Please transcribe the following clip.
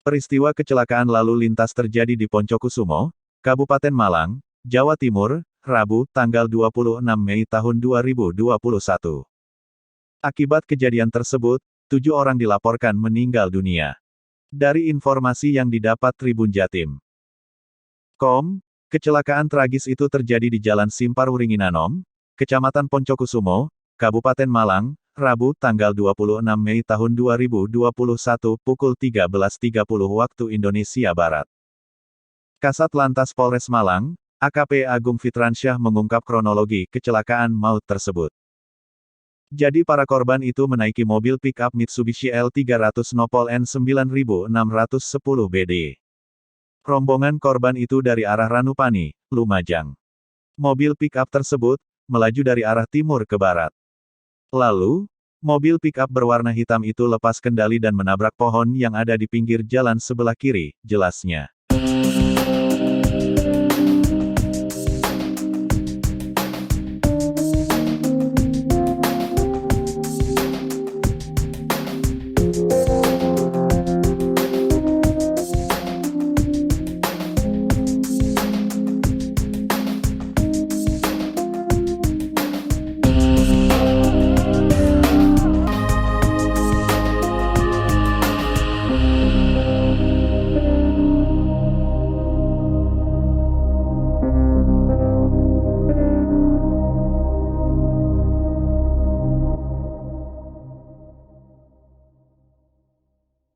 Peristiwa kecelakaan lalu lintas terjadi di Poncokusumo, Kabupaten Malang, Jawa Timur, Rabu, tanggal 26 Mei tahun 2021. Akibat kejadian tersebut, 7 orang dilaporkan meninggal dunia. Dari informasi yang didapat Tribun Jatim.com, kecelakaan tragis itu terjadi di Jalan Simpar Wuringinanom, Kecamatan Poncokusumo, Kabupaten Malang, Rabu, tanggal 26 Mei tahun 2021 pukul 13.30 waktu Indonesia Barat. Kasat Lantas Polres Malang, AKP Agung Fitransyah mengungkap kronologi kecelakaan maut tersebut. Jadi para korban itu menaiki mobil pick-up Mitsubishi L300 Nopol N9610 BD. Rombongan korban itu dari arah Ranupani, Lumajang. Mobil pick-up tersebut melaju dari arah timur ke barat. Lalu, mobil pick-up berwarna hitam itu lepas kendali dan menabrak pohon yang ada di pinggir jalan sebelah kiri, jelasnya.